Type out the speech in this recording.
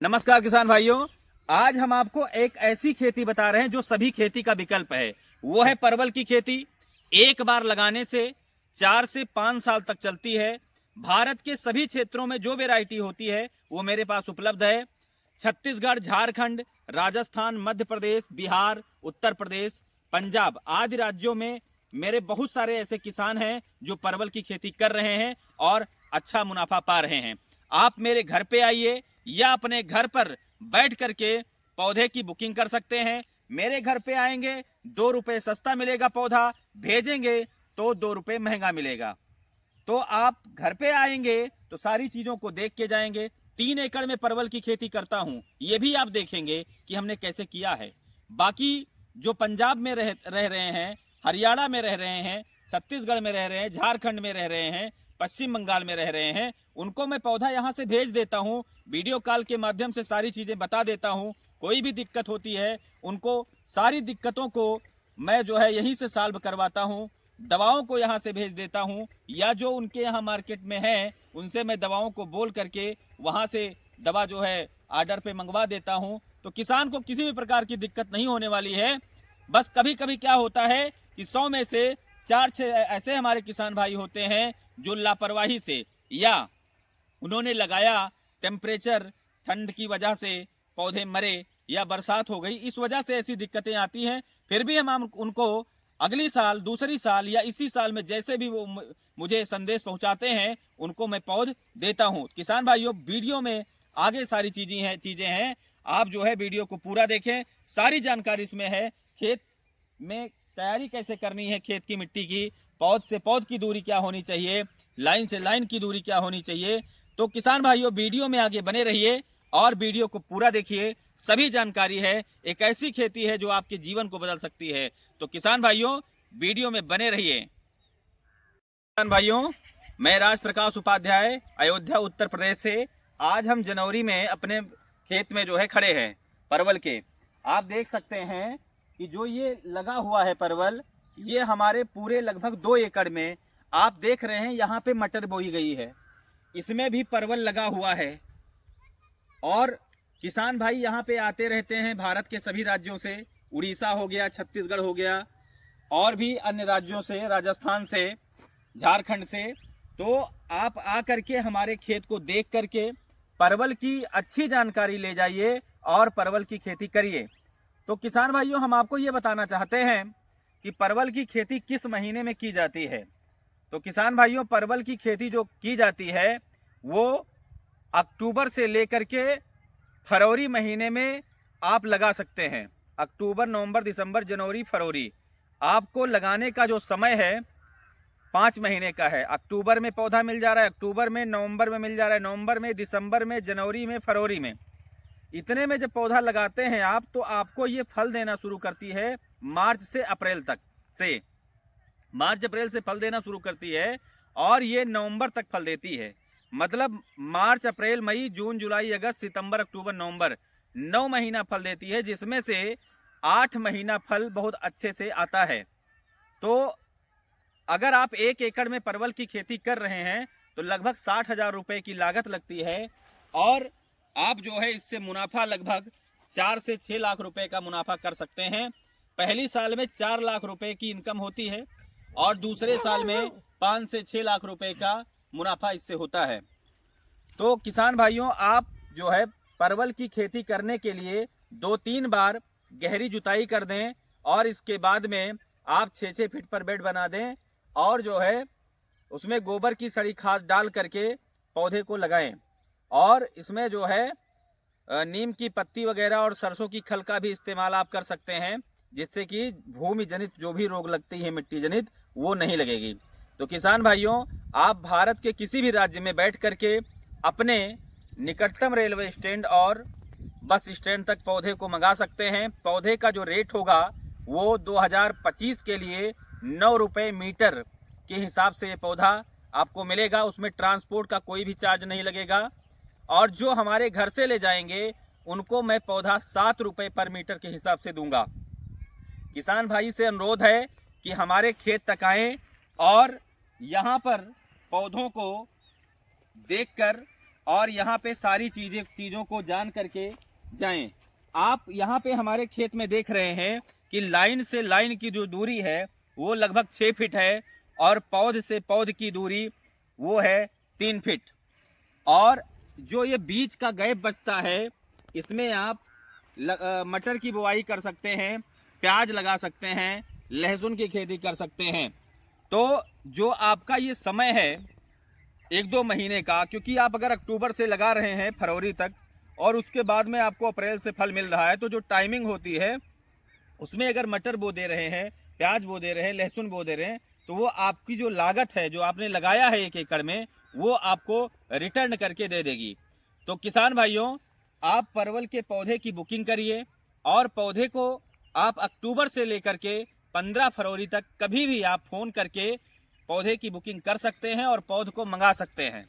नमस्कार किसान भाइयों, आज हम आपको एक ऐसी खेती बता रहे हैं जो सभी खेती का विकल्प है। वो है परवल की खेती। एक बार लगाने से 4 से 5 साल तक चलती है। भारत के सभी क्षेत्रों में जो वैरायटी होती है वो मेरे पास उपलब्ध है। छत्तीसगढ़, झारखंड, राजस्थान, मध्य प्रदेश, बिहार, उत्तर प्रदेश, पंजाब आदि राज्यों में मेरे बहुत सारे ऐसे किसान हैं जो परवल की खेती कर रहे हैं और अच्छा मुनाफा पा रहे हैं। आप मेरे घर पे आइए या अपने घर पर बैठ करके पौधे की बुकिंग कर सकते हैं। मेरे घर पे आएंगे 2 रुपये सस्ता मिलेगा पौधा, भेजेंगे तो 2 रुपये महंगा मिलेगा। तो आप घर पे आएंगे तो सारी चीज़ों को देख के जाएंगे। 3 एकड़ में परवल की खेती करता हूँ, ये भी आप देखेंगे कि हमने कैसे किया है। बाकी जो पंजाब में रह रहे हैं, हरियाणा में रह रहे हैं, छत्तीसगढ़ में रह रहे हैं, झारखंड में रह रहे हैं, पश्चिम बंगाल में रह रहे हैं, उनको मैं पौधा यहाँ से भेज देता हूँ। वीडियो कॉल के माध्यम से सारी चीज़ें बता देता हूँ। कोई भी दिक्कत होती है उनको सारी दिक्कतों को मैं जो है यहीं से सॉल्व करवाता हूँ। दवाओं को यहाँ से भेज देता हूँ या जो उनके यहाँ मार्केट में है उनसे मैं दवाओं को बोल करके वहाँ से दवा जो है ऑर्डर पे मंगवा देता हूँ। तो किसान को किसी भी प्रकार की दिक्कत नहीं होने वाली है। बस कभी कभी क्या होता है कि 100 में से 4-6 ऐसे हमारे किसान भाई होते हैं जो लापरवाही से या उन्होंने लगाया, टेम्परेचर ठंड की वजह से पौधे मरे या बरसात हो गई, इस वजह से ऐसी दिक्कतें आती हैं। फिर भी हम उनको अगली साल, दूसरी साल या इसी साल में जैसे भी वो मुझे संदेश पहुंचाते हैं उनको मैं पौध देता हूं। किसान भाइयों, वीडियो में आगे सारी चीजें हैं। आप जो है वीडियो को पूरा देखें, सारी जानकारी इसमें है। खेत में तैयारी कैसे करनी है, खेत की मिट्टी की, पौध से पौध की दूरी क्या होनी चाहिए, लाइन से लाइन की दूरी क्या होनी चाहिए। तो किसान भाइयों, वीडियो में आगे बने रहिए और वीडियो को पूरा देखिए। सभी जानकारी है। एक ऐसी खेती है जो आपके जीवन को बदल सकती है। तो किसान भाइयों, वीडियो में बने रहिए। किसान भाइयों, मैं राज प्रकाश उपाध्याय, अयोध्या, उत्तर प्रदेश से। आज हम जनवरी में अपने खेत में जो है खड़े हैं परवल के। आप देख सकते हैं कि जो ये लगा हुआ है परवल, ये हमारे पूरे लगभग 2 एकड़ में आप देख रहे हैं। यहाँ पे मटर बोई गई है, इसमें भी परवल लगा हुआ है। और किसान भाई यहाँ पे आते रहते हैं भारत के सभी राज्यों से, उड़ीसा हो गया, छत्तीसगढ़ हो गया और भी अन्य राज्यों से, राजस्थान से, झारखंड से। तो आप आ करके हमारे खेत को देख करके परवल की अच्छी जानकारी ले जाइए और परवल की खेती करिए। तो किसान भाइयों, हम आपको ये बताना चाहते हैं कि परवल की खेती किस महीने में की जाती है। तो किसान भाइयों, परवल की खेती जो की जाती है वो अक्टूबर से लेकर के फरवरी महीने में आप लगा सकते हैं। अक्टूबर, नवंबर, दिसंबर, जनवरी, फरवरी आपको लगाने का जो समय है 5 महीने का है। अक्टूबर में पौधा मिल जा रहा है, अक्टूबर में, नवंबर में मिल जा रहा है, नवंबर में, दिसंबर में, जनवरी में, फरवरी में। इतने में जब पौधा लगाते हैं आप, तो आपको ये फल देना शुरू करती है मार्च से अप्रैल तक से। मार्च अप्रैल से फल देना शुरू करती है और ये नवंबर तक फल देती है। मतलब मार्च, अप्रैल, मई, जून, जुलाई, अगस्त, सितंबर, अक्टूबर, नवंबर 9 महीना फल देती है, जिसमें से 8 महीना फल बहुत अच्छे से आता है। तो अगर आप 1 एकड़ में परवल की खेती कर रहे हैं तो लगभग 60,000 रुपये की लागत लगती है और आप जो है इससे मुनाफा लगभग 4 से 6 लाख रुपए का मुनाफा कर सकते हैं। पहली साल में 4 लाख रुपए की इनकम होती है और दूसरे साल में 5 से 6 लाख रुपए का मुनाफा इससे होता है। तो किसान भाइयों, आप जो है परवल की खेती करने के लिए 2-3 बार गहरी जुताई कर दें और इसके बाद में आप 6-6 फीट पर बेड बना दें और जो है उसमें गोबर की सड़ी खाद डाल करके पौधे को लगाएं। और इसमें जो है नीम की पत्ती वगैरह और सरसों की खल का भी इस्तेमाल आप कर सकते हैं, जिससे कि भूमि जनित जो भी रोग लगती है, मिट्टी जनित, वो नहीं लगेगी। तो किसान भाइयों, आप भारत के किसी भी राज्य में बैठ करके अपने निकटतम रेलवे स्टैंड और बस स्टैंड तक पौधे को मंगा सकते हैं। पौधे का जो रेट होगा वो 2025 के लिए 9 रुपये मीटर के हिसाब से ये पौधा आपको मिलेगा। उसमें ट्रांसपोर्ट का कोई भी चार्ज नहीं लगेगा। और जो हमारे घर से ले जाएंगे उनको मैं पौधा 7 रुपये पर मीटर के हिसाब से दूंगा। किसान भाई से अनुरोध है कि हमारे खेत तक आएं और यहाँ पर पौधों को देखकर और यहाँ पे सारी चीज़ों को जान करके जाएं। आप यहाँ पे हमारे खेत में देख रहे हैं कि लाइन से लाइन की जो दूरी है वो लगभग 6 फीट है और पौध से पौध की दूरी वो है 3 फीट। और जो ये बीज का गैप बचता है इसमें आप मटर की बुआई कर सकते हैं, प्याज लगा सकते हैं, लहसुन की खेती कर सकते हैं। तो जो आपका ये समय है 1-2 महीने का, क्योंकि आप अगर अक्टूबर से लगा रहे हैं फरवरी तक और उसके बाद में आपको अप्रैल से फल मिल रहा है, तो जो टाइमिंग होती है उसमें अगर मटर बो दे रहे हैं, प्याज बो दे रहे हैं, लहसुन बो दे रहे हैं, तो वो आपकी जो लागत है जो आपने लगाया है 1 एकड़ में वो आपको रिटर्न करके दे देगी। तो किसान भाइयों, आप परवल के पौधे की बुकिंग करिए और पौधे को आप अक्टूबर से लेकर के 15 फरवरी तक कभी भी आप फ़ोन करके पौधे की बुकिंग कर सकते हैं और पौध को मंगा सकते हैं।